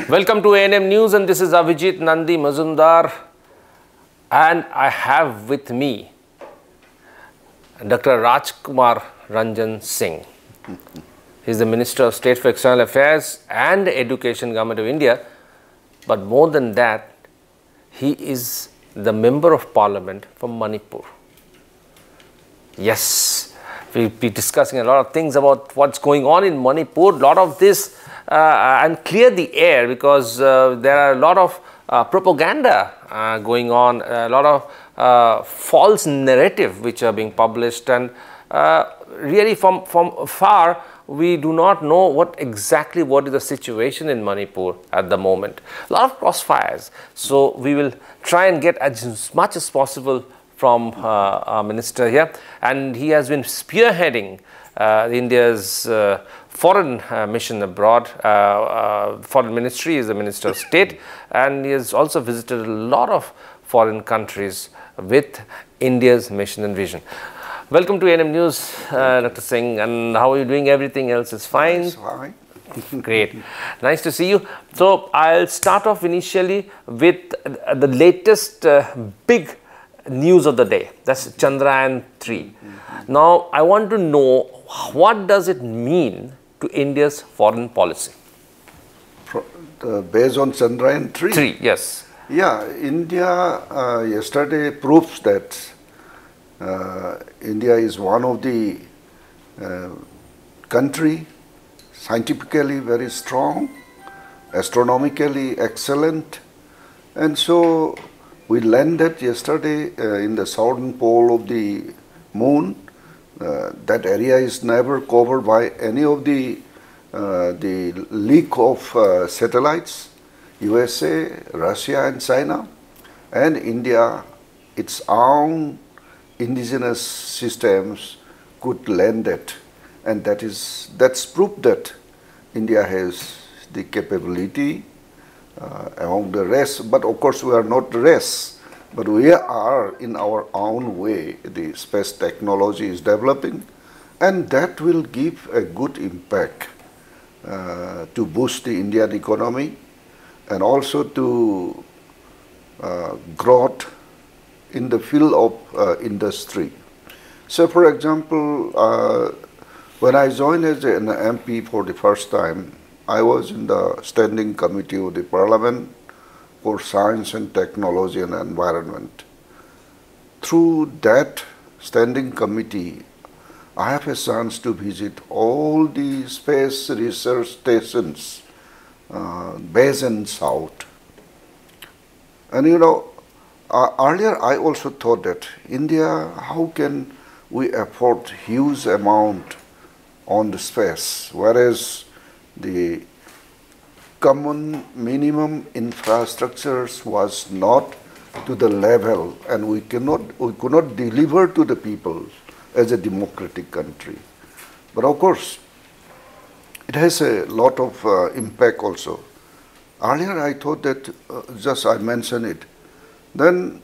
Welcome to ANM News, and this is Avijit Nndi Majumdar, and I have with me Dr. Ranjan Singh. He is the Minister of State for External Affairs and Education, Government of India. But more than that, he is the Member of Parliament for Manipur. Yes, we'll be discussing a lot of things about what's going on in Manipur, a lot of this, and clear the air, because there are a lot of propaganda going on, a lot of false narrative which are being published, and really from far we do not know what is the situation in Manipur at the moment. A lot of crossfires. So we will try and get as much as possible from our minister here, and he has been spearheading India's foreign mission abroad. Foreign Ministry is the Minister of State, and he has also visited a lot of foreign countries with India's mission and vision. Welcome to ANM News, Dr. Singh, and how are you doing? Everything else is fine? That's fine. Great. Nice to see you. So I'll start off initially with the latest big news of the day. That's Chandrayaan 3. Now, I want to know, what does it mean to India's foreign policy? Based on Chandrayaan 3? 3, yes. Yeah, India yesterday proves that India is one of the country scientifically very strong, astronomically excellent, and so we landed yesterday in the southern pole of the moon. That area is never covered by any of the leak of satellites. USA, Russia and China, and India, its own indigenous systems could land it, and that's proof that India has the capability among the rest. But of course we are not the rest, but we are in our own way. The space technology is developing, and that will give a good impact to boost the Indian economy and also to growth in the field of industry. So for example, when I joined as an MP for the first time, I was in the standing committee of the Parliament for Science and Technology and Environment. Through that standing committee, I have a chance to visit all the space research stations based in South. And you know, earlier I also thought that India, how can we afford huge amount on the space, whereas the common minimum infrastructures was not to the level, and we could not deliver to the people as a democratic country. But of course, it has a lot of impact also. Earlier I thought that, just I mentioned it, then,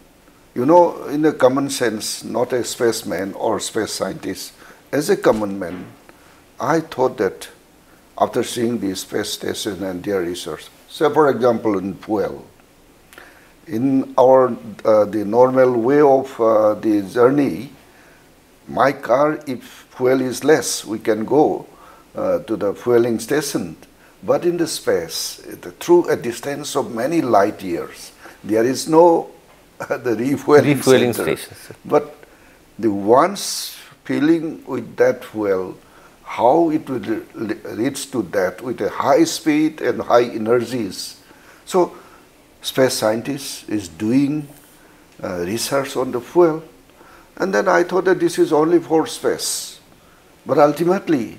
you know, in a common sense, not a spaceman or space scientist, as a common man, I thought that after seeing the space station and their research, say for example in fuel, in our the normal way of the journey, my car, if fuel is less, we can go to the fueling station. But in the space, through a distance of many light years, there is no the refueling stations. But the once filling with that fuel, how it will reach to that with a high speed and high energies. So space scientists is doing research on the fuel, and then I thought that this is only for space. But ultimately,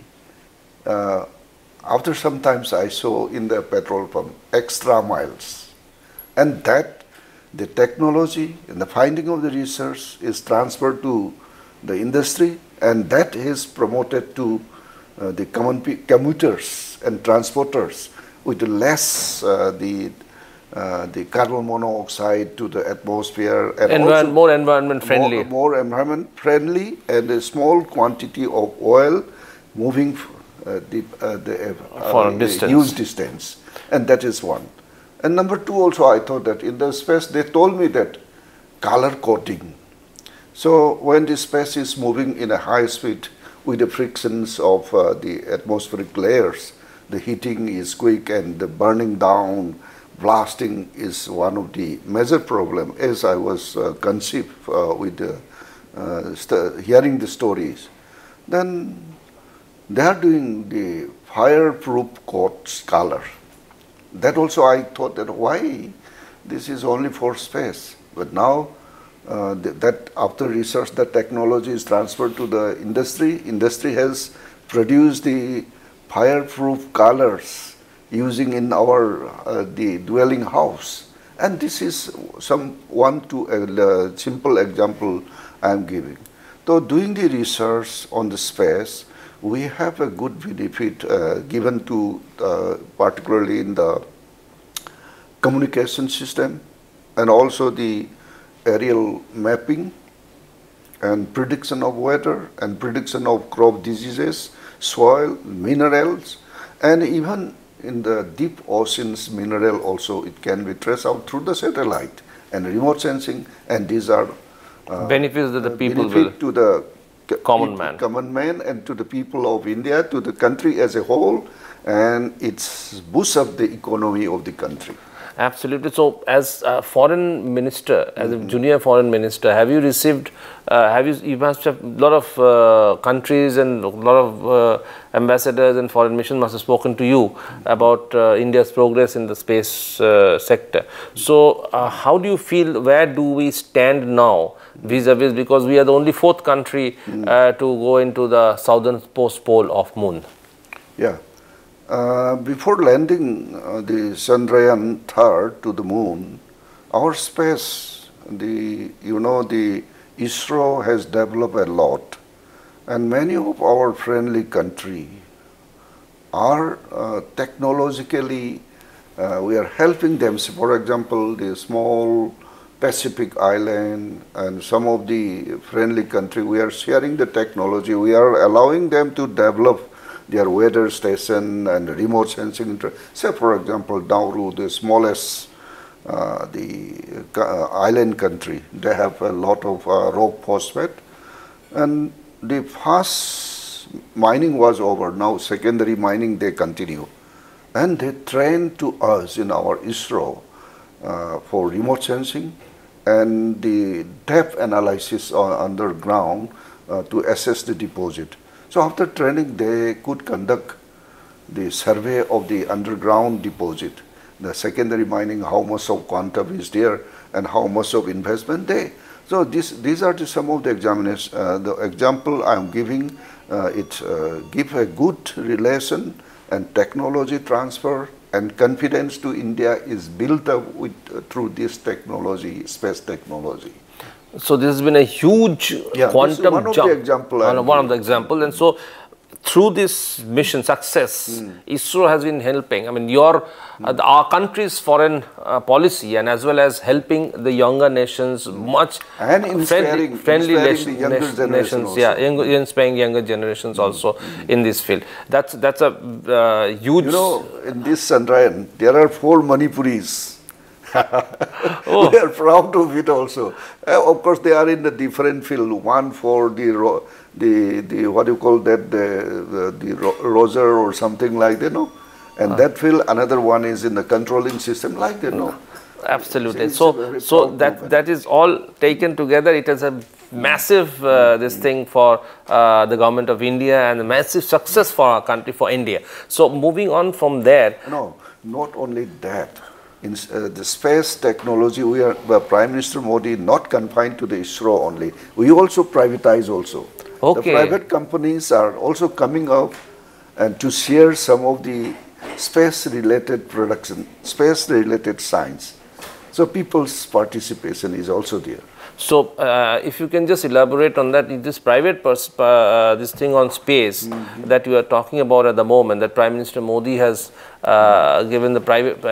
after some times I saw in the petrol pump extra miles, and that the technology and the finding of the research is transferred to the industry, and that is promoted to the commuters and transporters with less the carbon monoxide to the atmosphere, and also more environment friendly. More environment friendly, and a small quantity of oil moving For a distance. huge distance, and that is one. And number two, also I thought that in the space they told me that color coding. So when the space is moving in a high speed with the frictions of the atmospheric layers, the heating is quick and the burning down, blasting is one of the major problems, as I was conceived with hearing the stories. Then they are doing the fireproof coat color. That also I thought that why this is only for space. But now that after research, the technology is transferred to the industry. Industry has produced the fireproof colors using in our the dwelling house. And this is a simple example I am giving. So doing the research on the space, we have a good benefit given to particularly in the communication system and also the aerial mapping and prediction of weather and prediction of crop diseases, soil, minerals, and even in the deep oceans mineral also it can be traced out through the satellite and remote sensing, and these are benefits that the people benefit will, to the common man and to the people of India, to the country as a whole, and it's boosts up the economy of the country. Absolutely. So, as a foreign minister, as a junior foreign minister, have you received, you must have a lot of countries and a lot of ambassadors and foreign missions must have spoken to you about India's progress in the space sector. So, how do you feel, where do we stand now vis-a-vis, because we are the only fourth country to go into the southern post pole of moon? Yeah. Before landing the Chandrayaan 3rd to the moon, our space, the ISRO has developed a lot, and many of our friendly countries are technologically, we are helping them. So for example, the small Pacific island and some of the friendly countries, we are sharing the technology. We are allowing them to develop their weather station and remote sensing. Say, for example, Nauru, the smallest island country, they have a lot of rock phosphate, and the first mining was over. Now secondary mining they continue, and they train to us in our ISRO for remote sensing and the depth analysis underground to assess the deposit. So after training, they could conduct the survey of the underground deposit, the secondary mining, how much of quantum is there and how much of investment they. So these are some of the examinations. The example I am giving, it gives a good relation and technology transfer and confidence to India is built up through this technology, space technology. So this has been a huge quantum jump. One of the examples. And so through this mission success, ISRO has been helping. I mean, our country's foreign policy and as well as helping the younger nations, much and inspiring the younger nations, inspiring younger generations also in this field. That's a huge. You know, in this Chandrayaan, there are 4 Manipuris. Oh. We are proud of it also. Of course, they are in the different field. One for the what do you call that, the roser or something like that, no? And that field, another one is in the controlling system, like that, no? Absolutely. So that is all taken together. It is a massive this thing for the government of India and a massive success for our country, for India. So moving on from there. No, not only that. In the space technology, Prime Minister Modi not confined to the ISRO only. We also privatize also. Okay. The private companies are also coming up and to share some of the space-related production, space-related science. So people's participation is also there. So, if you can just elaborate on that, this private this thing on space that you are talking about at the moment, that Prime Minister Modi has given the private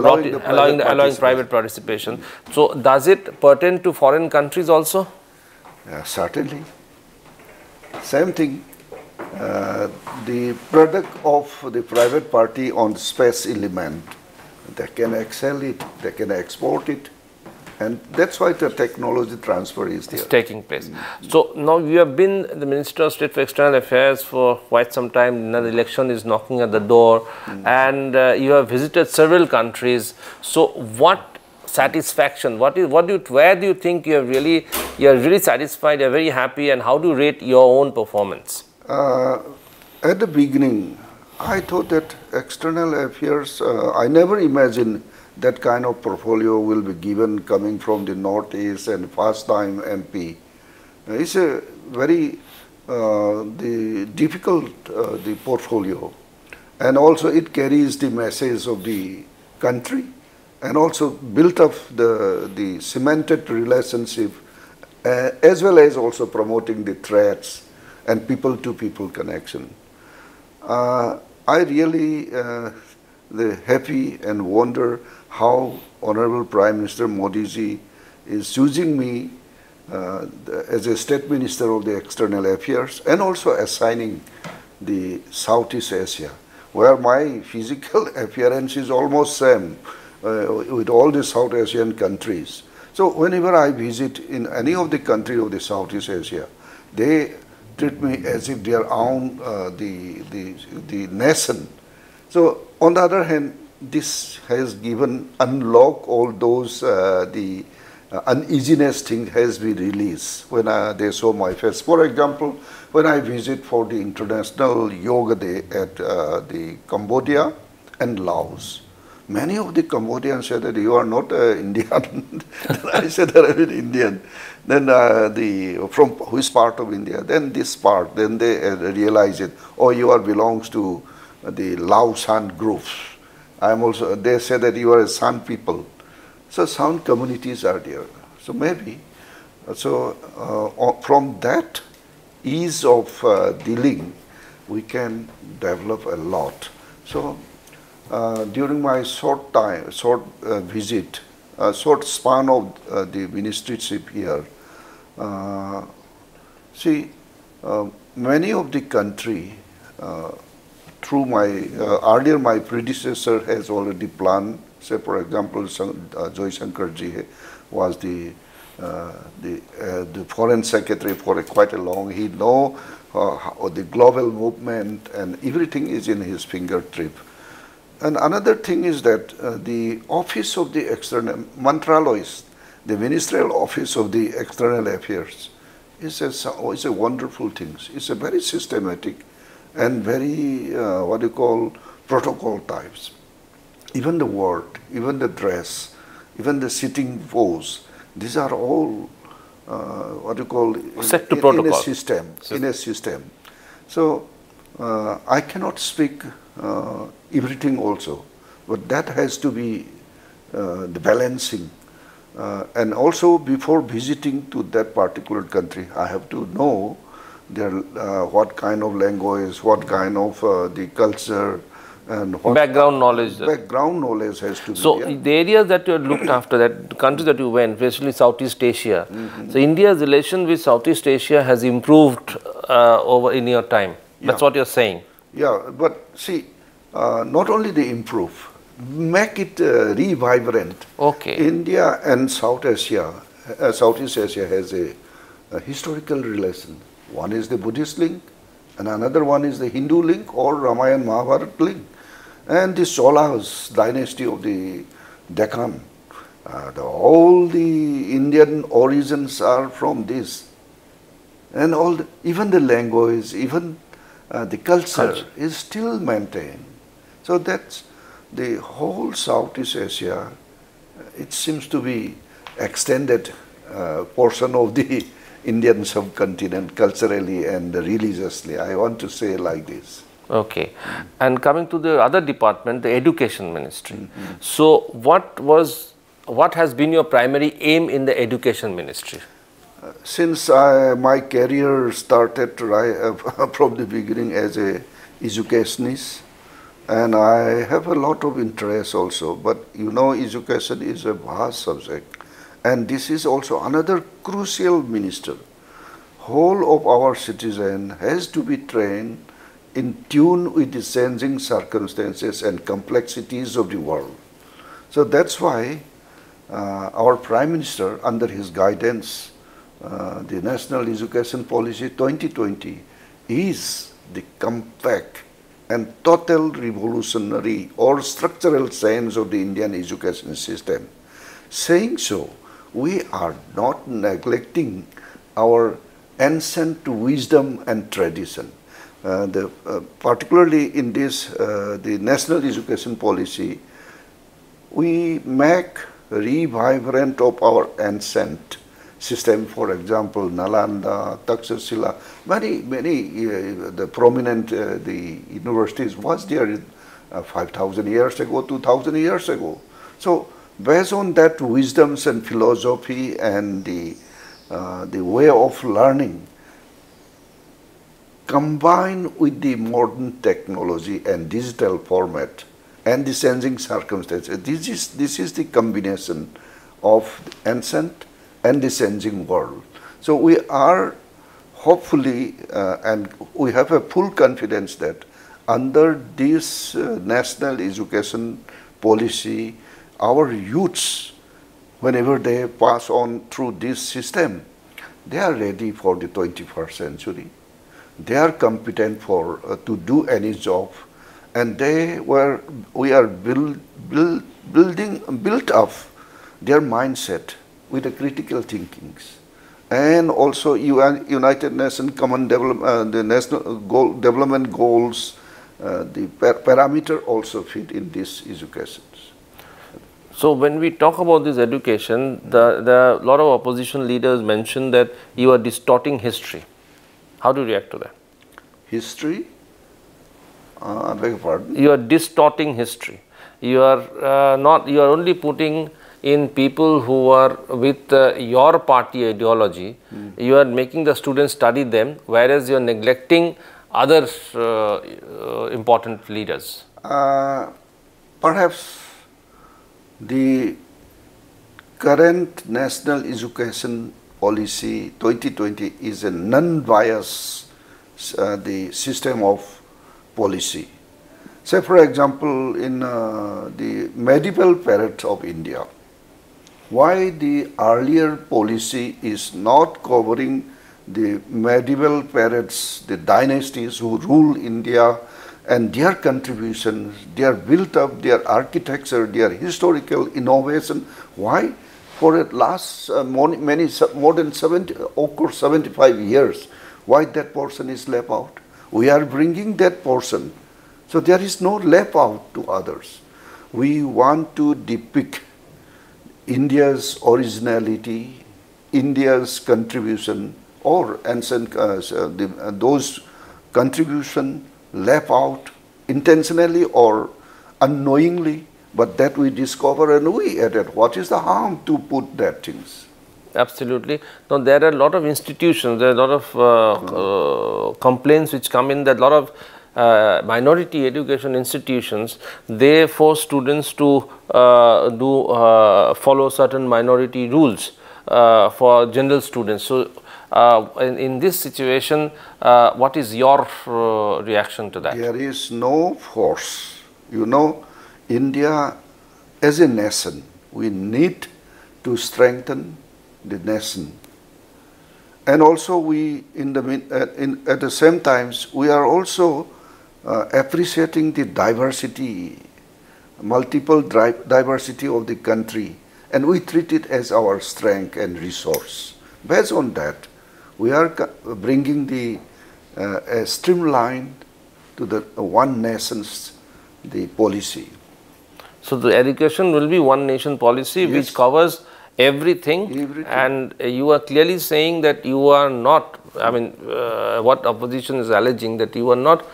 allowing private participation. So, does it pertain to foreign countries also? Certainly. Same thing. the product of the private party on space element. They can excel it, they can export it, and that's why the technology transfer is there. It's taking place. So now you have been the Minister of State for External Affairs for quite some time. Now the election is knocking at the door, and you have visited several countries. So what satisfaction? Where do you think you are really satisfied? You are very happy, and how do you rate your own performance? At the beginning, I thought that external affairs, I never imagined that kind of portfolio will be given coming from the Northeast and first time MP. It's a very difficult the portfolio, and also it carries the message of the country and also built up the cemented relationship as well as also promoting the threats and people-to-people connection. I really happy and wonder how Honorable Prime Minister Modi ji is choosing me as a State Minister of the External Affairs and also assigning the Southeast Asia, where my physical appearance is almost same with all the South Asian countries. So whenever I visit in any of the country of the Southeast Asia, they treat me as if they are own the nation. So on the other hand, this has given unlock all those the uneasiness thing has been released when they saw my face. For example, when I visit for the International Yoga Day at the Cambodia and Laos, many of the Cambodians said that you are not Indian. I said that I'm Indian. Then from which part of India? Then this part. Then they realize it. Oh, you are belongs to the Laosan groups. I'm also. They say that you are a San people. So San communities are there. So maybe. So from that ease of dealing, we can develop a lot. So. During my short visit, short span of the ministership here, many of the country, through my earlier my predecessor has already planned. Say for example, Joy Shankar ji was the foreign secretary for quite a long. He know the global movement and everything is in his fingertip. And another thing is that the office of the external, Mantralois, the ministerial office of the external affairs, is a wonderful thing. It's a very systematic and very, protocol types. Even the word, even the dress, even the sitting pose, these are all, set to protocol. In a system. So, I cannot speak everything also, but that has to be the balancing. And also before visiting to that particular country, I have to know their what kind of language, what kind of the culture, and what background knowledge. Background knowledge has to be. So the areas that you looked after, that the countries that you went, especially Southeast Asia. So India's relation with Southeast Asia has improved over in your time. That's what you're saying. Yeah, but see, not only they improve, make it revibrant. Okay. India and Southeast Asia has a historical relation. One is the Buddhist link, and another one is the Hindu link or Ramayana Mahabharata link. And the Cholas dynasty of the Deccan. All the Indian origins are from this. And even the language, even the culture is still maintained. So that's the whole Southeast Asia. It seems to be extended portion of the Indian subcontinent culturally and religiously. I want to say like this. Okay. And coming to the other department, the Education Ministry. So what has been your primary aim in the Education Ministry? Since my career started from the beginning as a educationist, and I have a lot of interest also, but you know, education is a vast subject, and this is also another crucial minister whole of our citizen has to be trained in tune with the changing circumstances and complexities of the world. So that's why our Prime Minister, under his guidance, the National Education Policy 2020 is the compact and total revolutionary or structural change of the Indian education system. Saying so, we are not neglecting our ancient wisdom and tradition. Particularly in this, the National Education Policy, we make revibrant of our ancient system. For example, Nalanda, Takshashila, many the prominent the universities was there 5,000 years ago, 2,000 years ago. So based on that wisdoms and philosophy and the way of learning, combined with the modern technology and digital format and the changing circumstances, this is the combination of the ancient and the changing world. So we are hopefully and we have a full confidence that under this national education policy, our youths, whenever they pass on through this system, they are ready for the 21st century. They are competent for to do any job, and we are built up their mindset with the critical thinkings, and also United Nations Common Development, the National Development Goals, the parameter also fit in this education. So when we talk about this education, the lot of opposition leaders mention that you are distorting history. How do you react to that? History? I beg your pardon? You are distorting history. You are you are only putting in people who are with your party ideology. You are making the students study them, whereas you are neglecting other important leaders. Perhaps the current national education policy 2020 is a non-biased the system of policy. Say for example, in the medieval period of India, why the earlier policy is not covering the medieval periods, the dynasties who rule India and their contributions, their built up, their architecture, their historical innovation. Why? For the last more than 75 years, why that portion is left out? We are bringing that portion. So there is no left out to others. We want to depict India's originality, India's contribution, or ancient those contribution left out intentionally or unknowingly, but that we discover and we added. What is the harm to put that things? Absolutely. Now there are a lot of institutions, there are a lot of complaints which come in that a lot of minority education institutions, they force students to follow certain minority rules for general students. So in this situation, what is your reaction to that? There is no force. You know, India as a nation, we need to strengthen the nation. And also we, at the same times, we are also appreciating the diversity, multiple diversity of the country, and we treat it as our strength and resource. Based on that, we are bringing the streamline to the one nation's the policy. So the education will be one nation policy, yes, which covers everything, and you are clearly saying that you are not, I mean, what opposition is alleging, that you are not,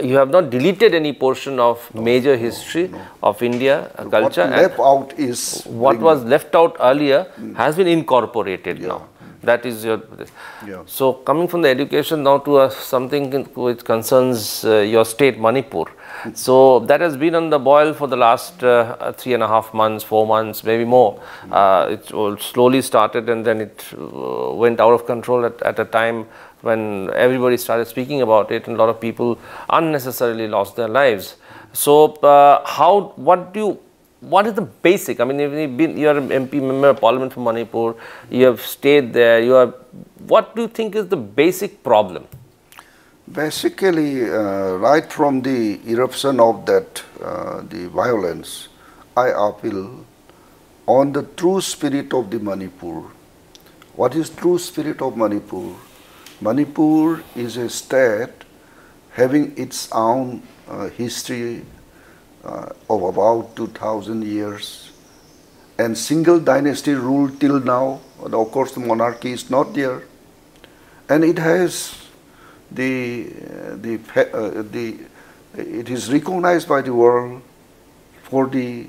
you have not deleted any portion of major history of India, culture. What left out is what was left out earlier has been incorporated now. That is your. Yeah. So coming from the education now to something which concerns your state, Manipur. So that has been on the boil for the last 3.5 months, 4 months, maybe more. It slowly started and then it went out of control at a time when everybody started speaking about it, and a lot of people unnecessarily lost their lives. So what is the basic? I mean, you are an MP, member of Parliament for Manipur, you have stayed there, what do you think is the basic problem? Basically, right from the eruption of that, the violence, I appeal on the true spirit of the Manipur. What is true spirit of Manipur? Manipur is a state having its own history of about 2000 years, and single dynasty rule till now. Of course, the monarchy is not there, and it has it is recognized by the world for the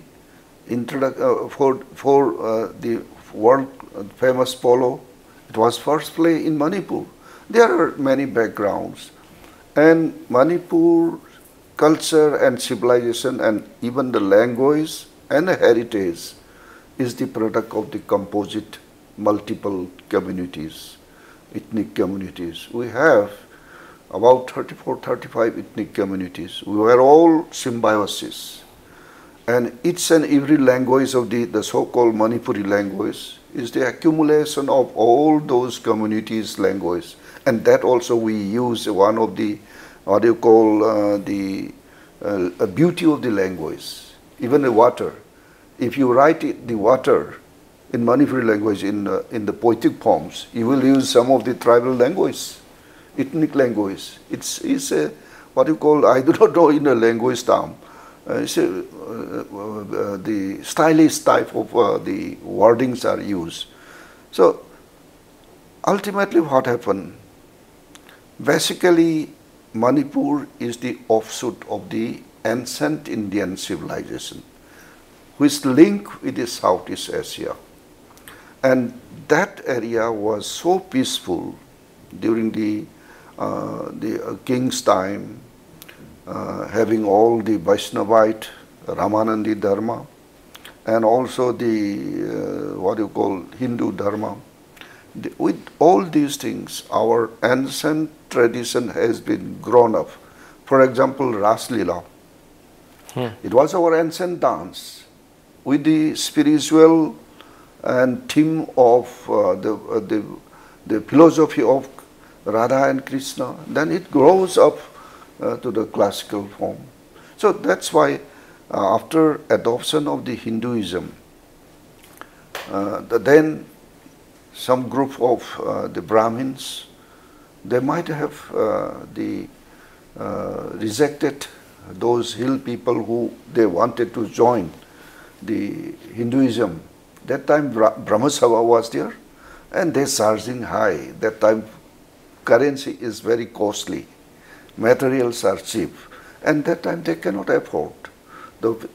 the world famous polo. It was first play in Manipur. There are many backgrounds, and Manipur culture and civilization and even the language and the heritage is the product of the composite multiple communities, ethnic communities. We have about 34-35 ethnic communities. We were all symbiosis, and each and every language of the so-called Manipuri language is the accumulation of all those communities' language, and that also we use one of the what do you call the beauty of the language. Even the water, if you write the water in Manipuri language in the poetic poems, you will use some of the tribal language, ethnic language. It's a what you call, I do not know in a language term. It's the stylish type of the wordings are used. So ultimately, what happened? Basically, Manipur is the offshoot of the ancient Indian civilization, which link with the Southeast Asia. And that area was so peaceful during the king's time, having all the Vaishnavite, Ramanandi Dharma, and also the what you call Hindu Dharma. With all these things, our ancient tradition has been grown up. For example, Ras Leela. It was our ancient dance with the spiritual and theme of the philosophy of Radha and Krishna. Then it grows up to the classical form. So that's why after adoption of the Hinduism, then some group of the Brahmins, they might have rejected those hill people who they wanted to join the Hinduism. That time Brahma Sabha was there, and they charging high. That time currency is very costly, materials are cheap, and that time they cannot afford.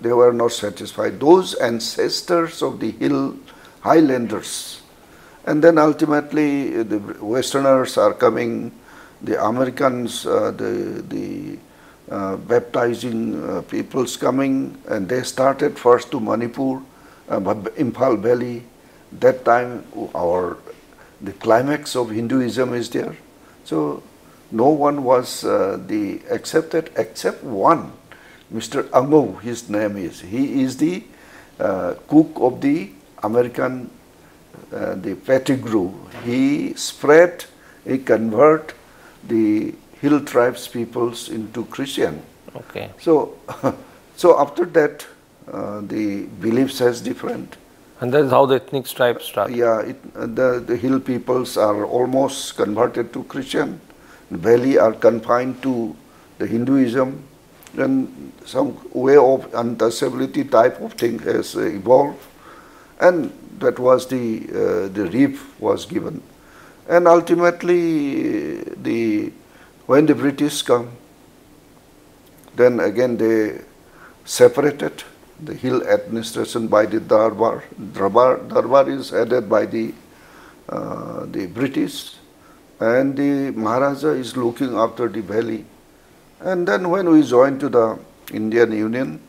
They were not satisfied. Those ancestors of the hill highlanders. And then ultimately the Westerners are coming, the Americans, the baptizing peoples coming, and they started first to Manipur, Imphal Valley. That time the climax of Hinduism is there. So no one was accepted except one, Mr. Ango, his name is. He is the cook of the American the Pettigrew. He spread, he convert the hill tribes peoples into Christian. Okay. So, so after that, the beliefs is different. And that's how the ethnic stripes start. Yeah, the hill peoples are almost converted to Christian. The valley are confined to the Hinduism. Then some way of untouchability type of thing has evolved. And that was the reef was given. And ultimately, when the British come, then again they separated the hill administration by the Darbar. Darbar is headed by the the British, and the Maharaja is looking after the valley. And then when we joined to the Indian Union,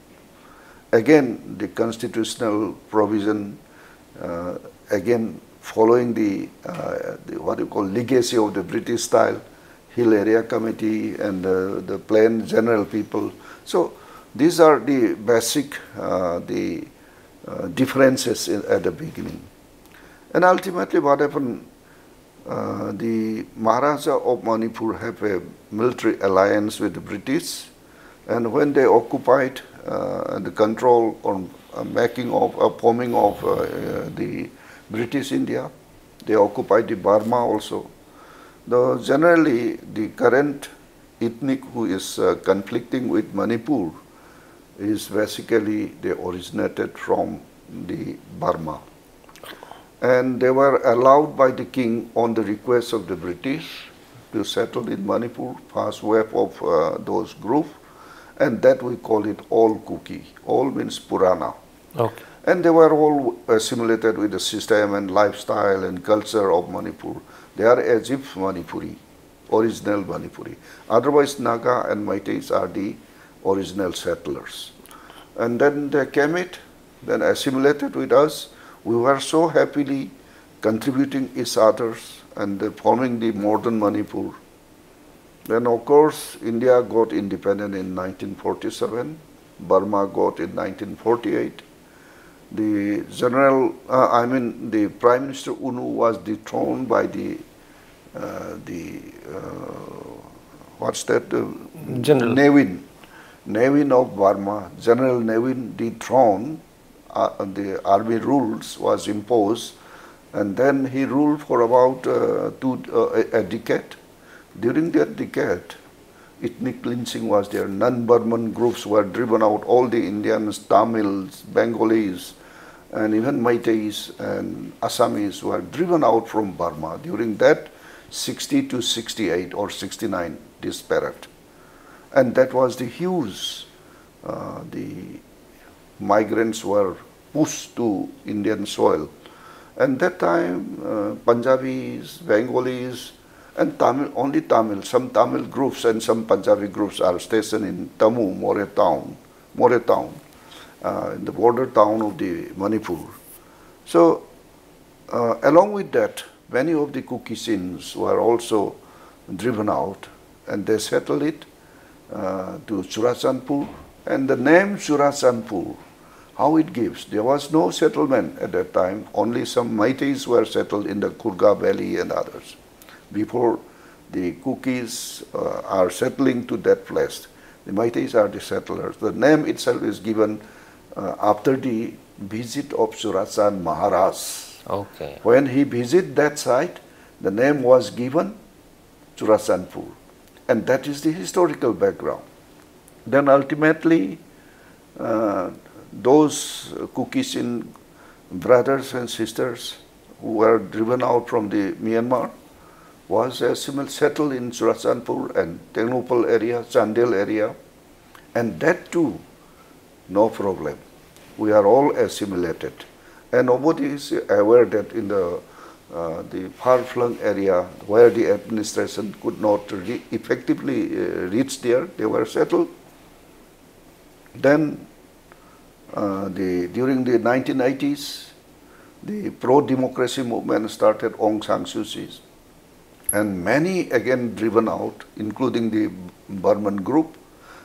again the constitutional provision, again following the what you call legacy of the British style, Hill Area Committee and the plain general people. So these are the basic differences at the beginning. And ultimately what happened, the Maharaja of Manipur have a military alliance with the British, and when they occupied the control on forming of the British India, they occupied the Burma also. Though generally the current ethnic who is conflicting with Manipur is basically they originated from the Burma. And they were allowed by the king on the request of the British to settle in Manipur, first wave of those groups, and that we call it all Kuki. All means Purana. Okay. And they were all assimilated with the system and lifestyle and culture of Manipur. They are as if Manipuri, original Manipuri. Otherwise, Naga and Meiteis are the original settlers. And then they came then assimilated with us. We were so happily contributing each others and forming the modern Manipur. Then of course India got independent in 1947, Burma got in 1948. The the Prime Minister Unu was dethroned by General Nevin of Burma. General Nevin dethroned. The army rules was imposed, and then he ruled for about a decade. During that decade, ethnic cleansing was there. Non-Burman groups were driven out. All the Indians, Tamils, Bengalis, and even Meiteis and Assamese were driven out from Burma. During that 60 to 68 or 69 disparate. And that was the huge, the migrants were pushed to Indian soil. And that time, Punjabis, Bengalis, and Tamil, some Tamil groups and some Punjabi groups are stationed in Tamu, More town, in the border town of the Manipur. So, along with that, many of the Kukisins were also driven out, and they settled it to Churachandpur. And the name Churachandpur, how it gives, there was no settlement at that time, only some Meiteis were settled in the Kurga Valley and others. Before the Kukis are settling to that place, the Meiteis are the settlers. The name itself is given after the visit of Surachan Maharaj. Okay. When he visited that site, the name was given Churachandpur, and that is the historical background. Then ultimately, those Kukisin brothers and sisters who were driven out from the Myanmar was settled in Churachandpur and Tengnopal area, Chandel area, and that too, no problem. We are all assimilated, and nobody is aware that in the far-flung area where the administration could not effectively reach there, they were settled. Then during the 1980s, the pro-democracy movement started Aung San Suu Kyi, and many again driven out, including the Burman group.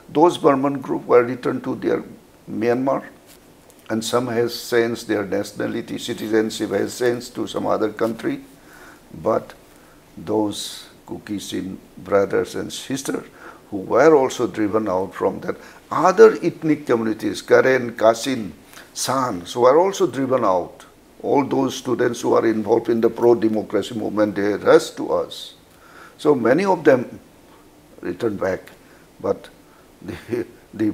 Those Burman group were returned to their Myanmar, and some has changed their nationality, citizenship has changed to some other country. But those Kukisin brothers and sisters who were also driven out from that, other ethnic communities, Karen, Kasin, Sans, were also driven out. All those students who are involved in the pro-democracy movement, they rushed to us. So many of them returned back, but the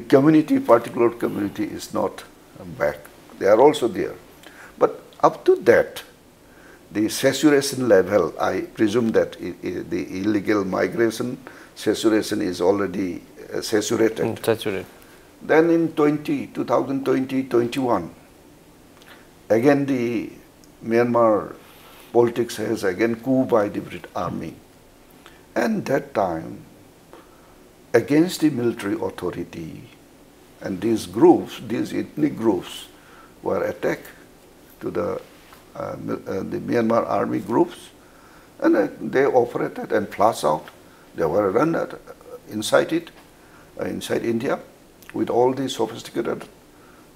community, particular community, is not back. They are also there. But up to that, the saturation level, I presume that the illegal migration saturation is already saturated. Saturated. Then in 2020, 21, again the Myanmar politics has again coup by the British army. And that time, against the military authority, and these groups, these ethnic groups, were attacked to the Myanmar army groups, and they operated and flushed out. They were run inside it, inside India, with all these sophisticated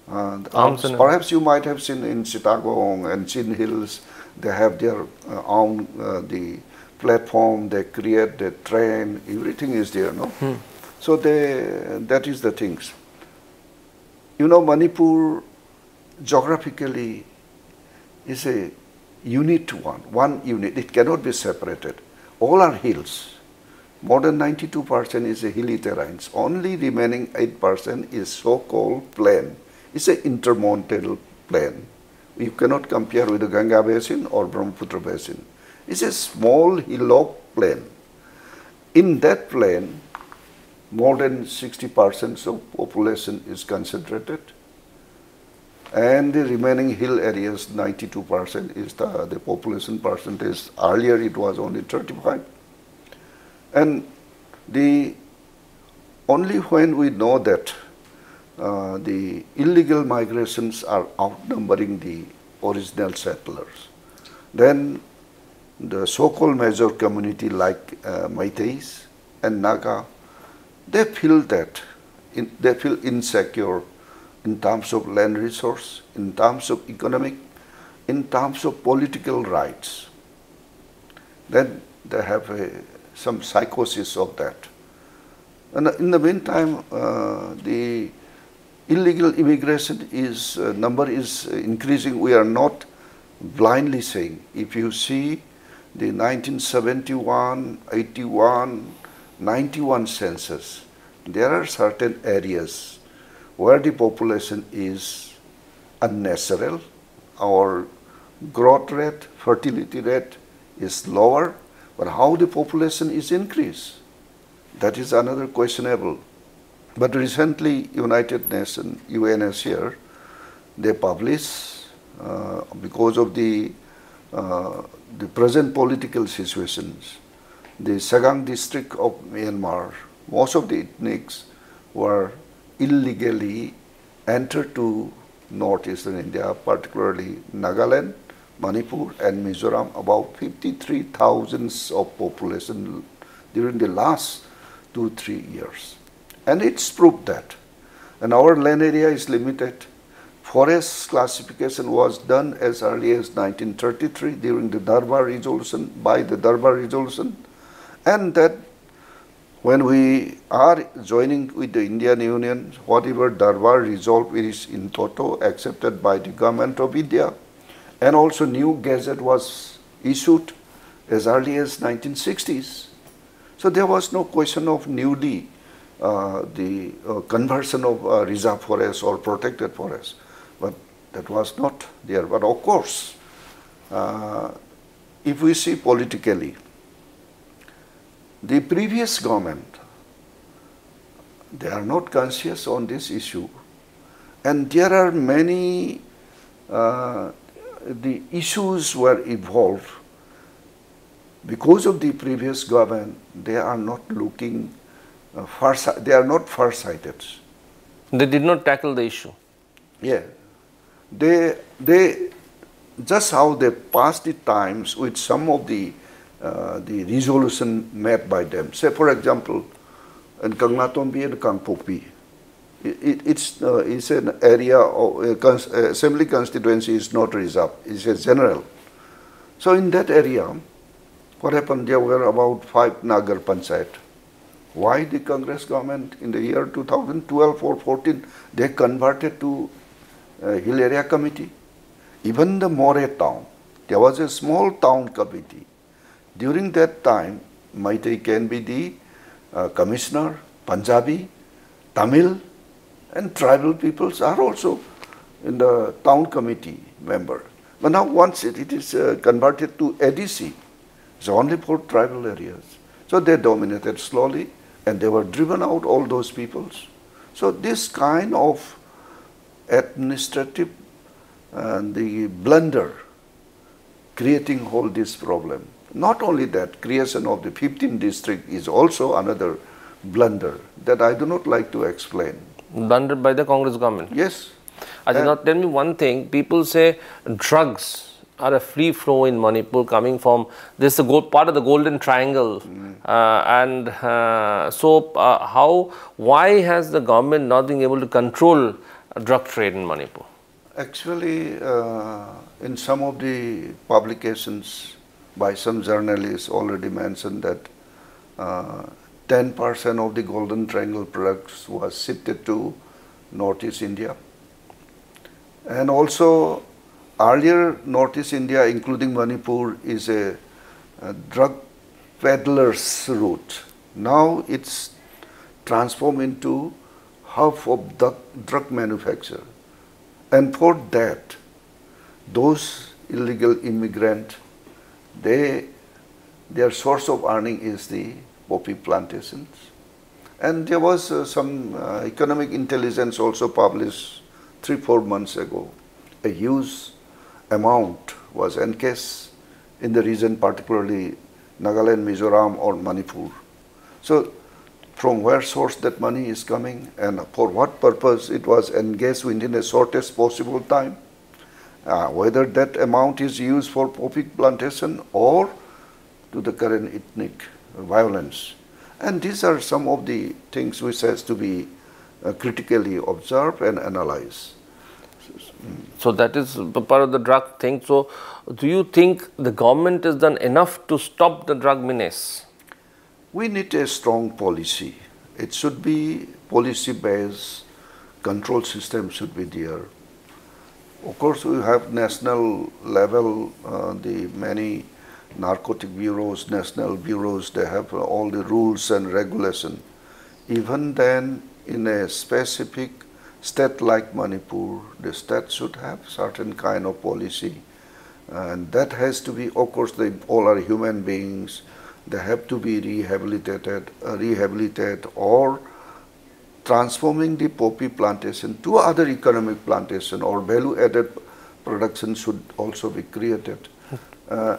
arms. Perhaps you might have seen in Chittagong and Chin Hills, they have their own the platform, they create, they train, everything is there, no? So that is the things. You know, Manipur geographically is a unit one unit. It cannot be separated. All are hills. More than 92% is a hilly terrains. Only remaining 8% is so-called plain. It's an intermountain plain. You cannot compare with the Ganga Basin or Brahmaputra Basin. It's a small hillock plain. In that plain, more than 60% of population is concentrated. And the remaining hill areas, 92% is the population percentage. Earlier it was only 35. And only when we know that the illegal migrations are outnumbering the original settlers, then the so-called major community like Meiteis and Naga, they feel that, they feel insecure in terms of land resource, in terms of economic, in terms of political rights. Then they have some psychosis of that. And in the meantime, the illegal immigration number is increasing. We are not blindly saying. If you see the 1971, 81, 91 census, there are certain areas where the population is unnatural, our growth rate, fertility rate is lower, but how the population is increased, that is another questionable. But recently, United Nations, UNHCR, they publish, because of the present political situations, the Sagang district of Myanmar, most of the ethnics were illegally entered to northeastern India, particularly Nagaland, Manipur and Mizoram, about 53,000 of population during the last 2-3 years. And it's proved that. And our land area is limited. Forest classification was done as early as 1933 during the Durbar Resolution, by the Durbar Resolution. And that when we are joining with the Indian Union, whatever Durbar resolve is in toto accepted by the government of India, and also new gazette was issued as early as 1960s. So there was no question of newly the conversion of reserve forest or protected forest, but that was not there. But of course, if we see politically, the previous government, they are not conscious on this issue, and there are many the issues were evolved because of the previous government. They are not looking they are not far-sighted. They did not tackle the issue. Yeah, they just how they passed the times with some of the resolution made by them. Say, for example, in Kangnatombi and Kangpokpi, it's an area of assembly constituency is not reserved, it's a general. So in that area, what happened, there were about 5 Nagar Panchayat. Why the Congress government in the year 2012 or 14, they converted to Hill Area Committee? Even the More town, there was a small town committee. During that time, Meitei can be the commissioner, Punjabi, Tamil, and tribal peoples are also in the town committee member. But now once it is converted to ADC, it's only for tribal areas. So they dominated slowly and they were driven out, all those peoples. So this kind of administrative the blunder creating all this problem. Not only that, creation of the 15th district is also another blunder that I do not like to explain. Blunder by the Congress government? Yes. Now tell me one thing, people say drugs are a free flow in Manipur coming from this is part of the golden triangle why has the government not been able to control drug trade in Manipur? Actually, in some of the publications by some journalists already mentioned that 10% of the golden triangle products was shifted to Northeast India. And also earlier Northeast India, including Manipur, is a drug peddler's route. Now it's transformed into hub of drug manufacture. And for that, those illegal immigrants, their source of earning is the poppy plantations. And there was some economic intelligence also published 3-4 months ago. A huge amount was encased in the region, particularly Nagaland, Mizoram or Manipur. So from where source that money is coming and for what purpose it was engaged within the shortest possible time, whether that amount is used for poppy plantation or to the current ethnic violence. And these are some of the things which has to be critically observed and analyzed. So that is part of the drug thing. So do you think the government has done enough to stop the drug menace? We need a strong policy. It should be policy-based, control system should be there. Of course, we have national level, the many narcotic bureaus, national bureaus, they have all the rules and regulation. Even then, in a specific state like Manipur, the state should have certain kind of policy. And that has to be, of course, they all are human beings. They have to be rehabilitated or transforming the poppy plantation to other economic plantation or value-added production should also be created.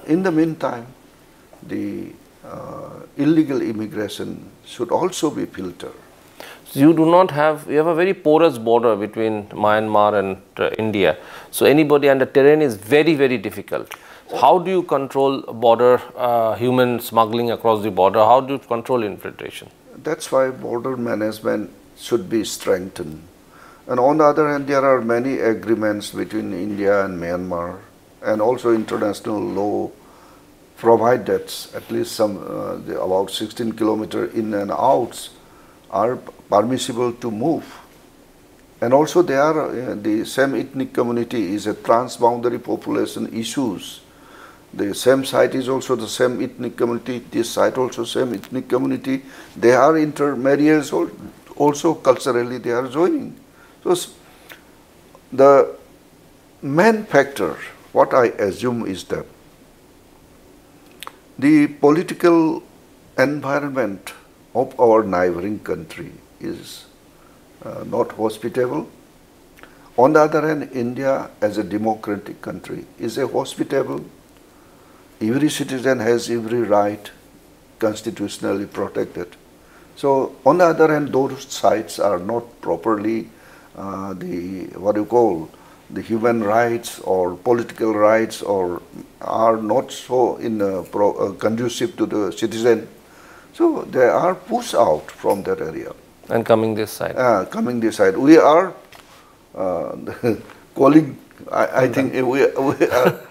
In the meantime, the illegal immigration should also be filtered. So you have a very porous border between Myanmar and India. So anybody under terrain is very, very difficult. How do you control border human smuggling across the border? How do you control infiltration? That's why border management should be strengthened. And on the other hand, there are many agreements between India and Myanmar, and also international law provide that at least some about 16 kilometers in and outs are permissible to move. And also they are the same ethnic community is a transboundary population issues. The same site is also the same ethnic community, this site also same ethnic community. They are intermarriages also culturally they are joining. So the main factor, what I assume is that the political environment of our neighboring country is not hospitable. On the other hand, India as a democratic country is a hospitable. Every citizen has every right constitutionally protected. So on the other hand, those sites are not properly the human rights or political rights or are not so conducive to the citizen. So they are pushed out from that area. And coming this side. We are calling, I think we are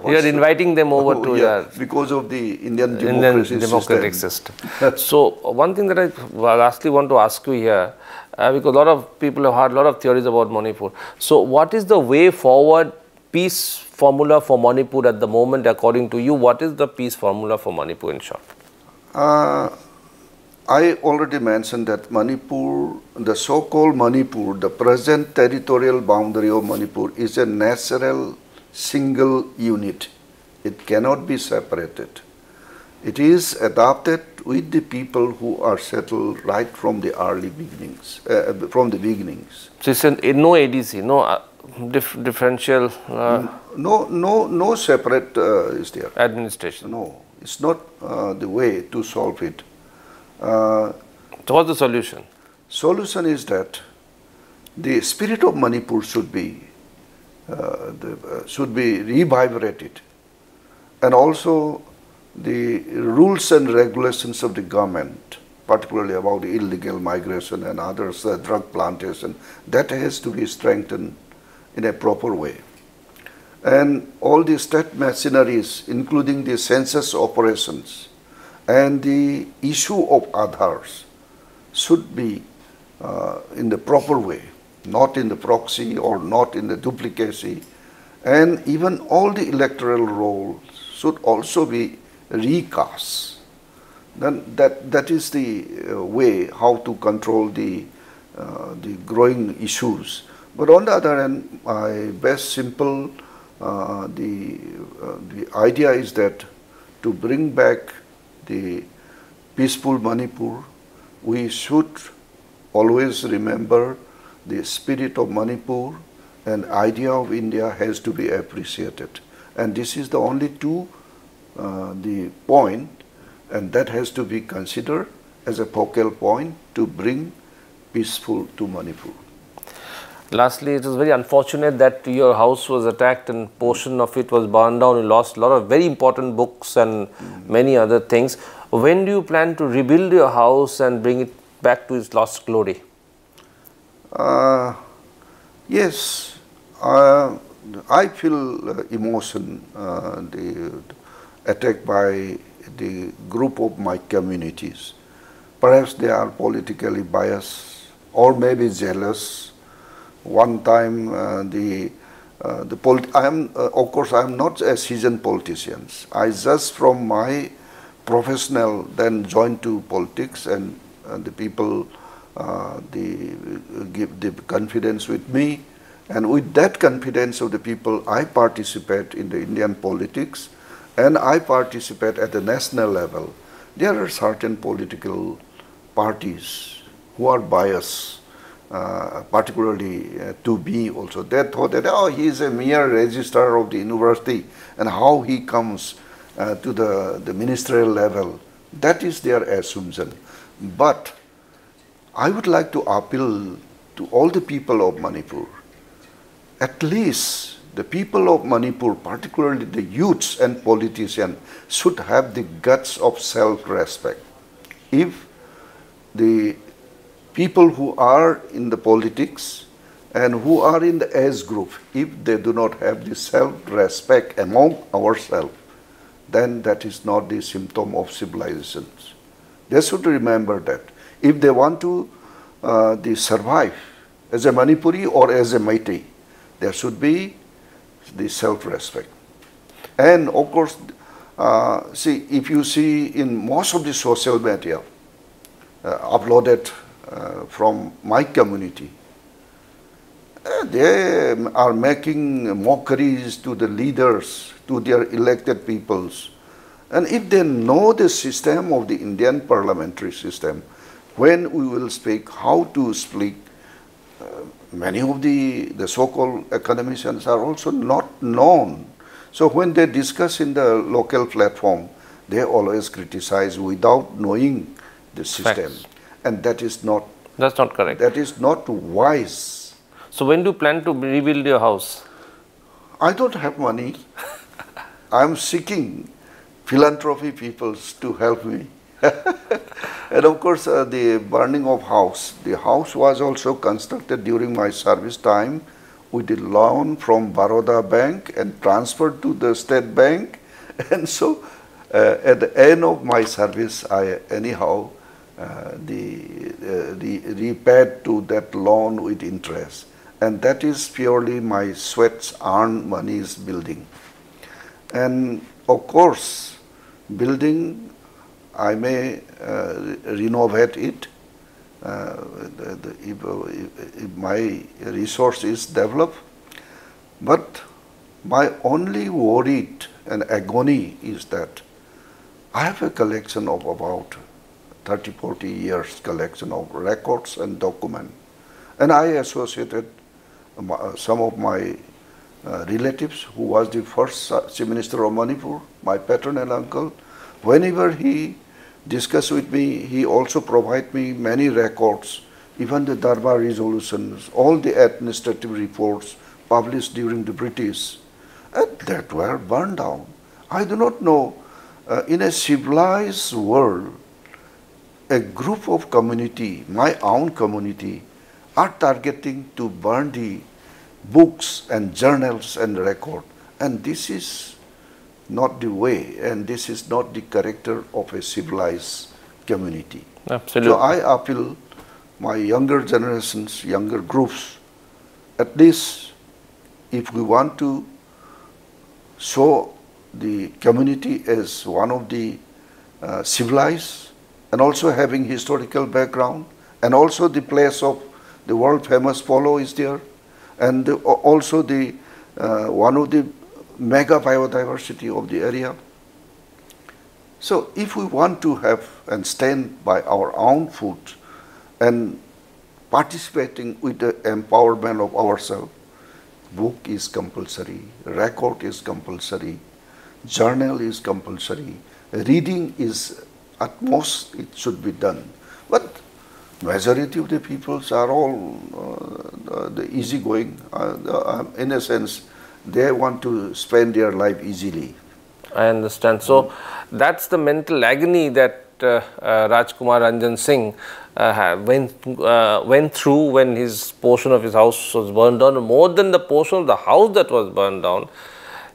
you are inviting them over to because of the Indian democratic system. So one thing that I lastly want to ask you here, because a lot of people have heard a lot of theories about Manipur. So what is the way forward peace formula for Manipur at the moment according to you? What is the peace formula for Manipur in short? I already mentioned that Manipur, the so-called Manipur, the present territorial boundary of Manipur is a natural single unit. It cannot be separated. It is adopted with the people who are settled right from the early beginnings, So it's no ADC, no differential No separate is there. administration. No, it's not the way to solve it. So what's the solution? Solution is that the spirit of Manipur should be revigorated, and also the rules and regulations of the government, particularly about the illegal migration and others, drug plantation, that has to be strengthened in a proper way. And all the state machineries, including the census operations and the issue of Aadhars, should be in the proper way, not in the proxy or not in the duplicacy. And even all the electoral rolls should also be recast. Then that is the way how to control the growing issues. But on the other hand, my best simple the idea is that to bring back the peaceful Manipur, we should always remember the spirit of Manipur, and idea of India has to be appreciated. And this is the only the point, and that has to be considered as a focal point to bring peaceful to Manipur. Lastly, it was very unfortunate that your house was attacked and portion of it was burned down. You lost a lot of very important books and many other things. When do you plan to rebuild your house and bring it back to its lost glory? Yes, I feel emotion, the attack by the group of my communities. Perhaps they are politically biased or maybe jealous. One time, of course, I am not a seasoned politician. I just from my professional then joined to politics, and the people give the confidence with me, and with that confidence of the people, I participate in the Indian politics, and I participate at the national level. There are certain political parties who are biased. Particularly to me also. They thought that, oh, he is a mere registrar of the university, and how he comes to the ministerial level. That is their assumption. But I would like to appeal to all the people of Manipur. At least the people of Manipur, particularly the youths and politicians, should have the guts of self-respect. If the people who are in the politics and who are in the age group, if they do not have the self-respect among ourselves, then that is not the symptom of civilization. They should remember that. If they want to survive as a Manipuri or as a Meitei, there should be the self-respect. And of course, see, if you see in most of the social media uploaded from my community, they are making mockeries to the leaders, to their elected peoples. And if they know the system of the Indian parliamentary system, when we will speak, how to speak, many of the so-called academicians are also not known. So when they discuss in the local platform, they always criticize without knowing the system. Facts. And that is not... That's not correct. That is not wise. So when do you plan to rebuild your house? I don't have money. I am seeking philanthropy people to help me. And of course, the burning of house. The house was also constructed during my service time with the loan from Baroda Bank and transferred to the State Bank. And so at the end of my service, I anyhow repaid to that loan with interest. And that is purely my sweats earned money's building. And of course, building, I may renovate it if my resource is developed. But my only worried and agony is that I have a collection of about 30-40 years collection of records and documents. And I associated some of my relatives, who was the first Chief Minister of Manipur, my paternal uncle. Whenever he discussed with me, he also provided me many records, even the Darbar resolutions, all the administrative reports published during the British, and that were burned down. I do not know, in a civilized world, a group of community, my own community, are targeting to burn the books and journals and record. And this is not the way, and this is not the character of a civilized community. Absolutely. So I appeal my younger generations, younger groups, at least if we want to show the community as one of the civilized and also having historical background, and also the place of the world famous polo is there, and also the one of the mega biodiversity of the area. So if we want to have and stand by our own foot and participating with the empowerment of ourselves, book is compulsory, record is compulsory, journal is compulsory, reading is at most it should be done. But majority of the peoples are all the easygoing. In a sense, they want to spend their life easily. I understand. So that's the mental agony that Rajkumar Ranjan Singh went through when his portion of his house was burned down. More than the portion of the house that was burned down,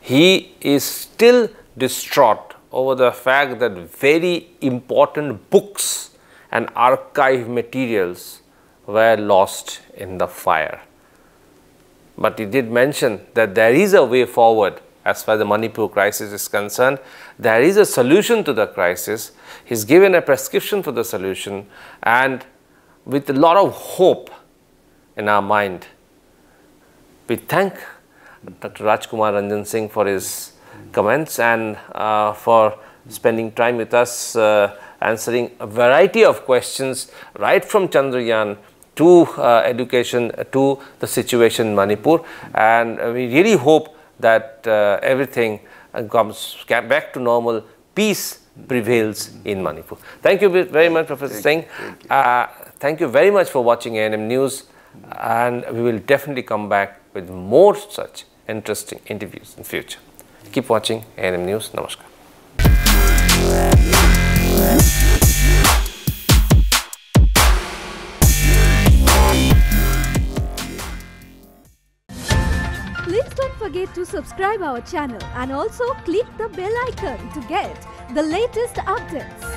he is still distraught over the fact that very important books and archive materials were lost in the fire. But he did mention that there is a way forward as far as the Manipur crisis is concerned. There is a solution to the crisis. He's given a prescription for the solution, and with a lot of hope in our mind, we thank Dr. Rajkumar Ranjan Singh for his comments and for spending time with us, answering a variety of questions right from Chandrayaan to education to the situation in Manipur, and we really hope that everything comes back to normal, peace prevails in Manipur. Thank you very much, Professor Singh. Thank you very much for watching ANM News, and we will definitely come back with more such interesting interviews in future. Keep watching ANM News. Namaskar. Please don't forget to subscribe our channel and also click the bell icon to get the latest updates.